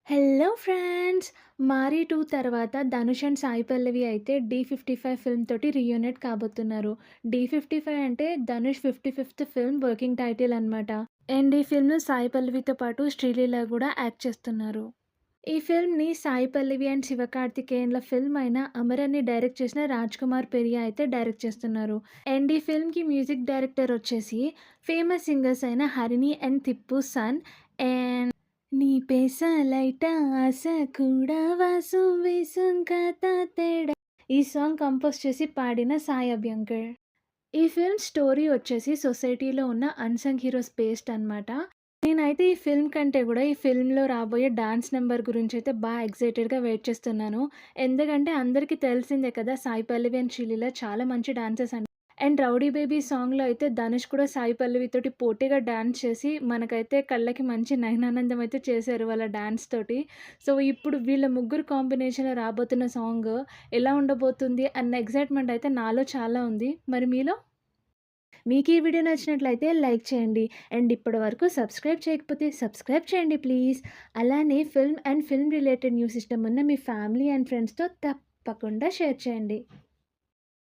Hello friends! 'మారి 2' తర్వాత Dhanush and Sai Pallavi అయితే 'ఢీ55' ఫిల్మ్ తోటి రీయూనైట్ కాబోతున్నారు. 'ఢీ55' అంటే ధనుష్ 55థ్ ఫిల్మ్ వర్కింగ్ టైటిల్ అనమాట. అండ్ ఈ ఫిల్మ్‌లో సాయి పల్లవితో పాటు శ్రీలీల గూడా యాక్ట్ చేస్తున్నారు. ఈ ఫిల్మ్‌ని సాయి పల్లవి అండ్ శివకార్తికేయన్‌ల ఫిల్మ్ అయిన 'అమరన్‌ని డైరెక్ట్ చేసిన రాజ్‌కుమార్ పెరియా అయితే డైరెక్ట్ చేస్తున్నారు. అండ్ ఈ ఫిల్మ్‌కి మ్యూజిక్ డైరెక్టర్ వచ్చేసి ఫేమస్ సింగర్స్ అయిన Harini and Tippu son and నీ పేసలైట ఆశ కూడా వాసు వేసుం కథ తేడా ఈ సాంగ్ కంపోజ్ చేసి పాడిన సాయి అభ్యంకర్. ఈ ఫిల్మ్ స్టోరీ వచ్చేసి సొసైటీలో ఉన్న అన్‌సంగ్ హీరోస్ బేస్డ్ అనమాట. నేనైతే ఈ ఫిల్మ్ కంటే గూడా ఈ ఫిల్మ్‌లో రాబోయే డాన్స్ నంబర్ గురించయితే ఎక్సైటెడ్‌గా వెయిట్ చేస్తున్నాను. ఎందుకంటే అందరికీ తెలిసిందే కదా! సాయి పల్లవి అండ్ శ్రీలీల చాలా మంచి డాన్సర్స్ అని. అండ్ 'రౌడీ బేబీ' సాంగ్‌లో అయితే ధనుష్ కూడా సాయి పల్లవితోటి పోటీగా డాన్స్ చేసి మనకైతే కళ్ళకి మంచి నయనానందం అయితే చేశారు వాళ్ళ డాన్స్ తోటి. సో, ఇప్పుడు వీళ్ళ ముగ్గురు కాంబినేషన్‌లో రాబోతున్న సాంగ్ ఎలా ఉండబోతుంది అన్న ఎక్సైట్‌మెంట్ అయితే నాలో చాలా ఉంది. మరి మీలో? మీకు ఈ వీడియో నచ్చినట్లయితే లైక్ చేయండి. అండ్ ఇప్పటివరకు సబ్స్క్రైబ్ చేయకపోతే సబ్స్క్రైబ్ చేయండి ప్లీజ్. అలానే film and film related news ఇష్టమున్న మీ ఫ్యామిలీ అండ్ ఫ్రెండ్స్‌తో తప్పకుండా షేర్ చేయండి.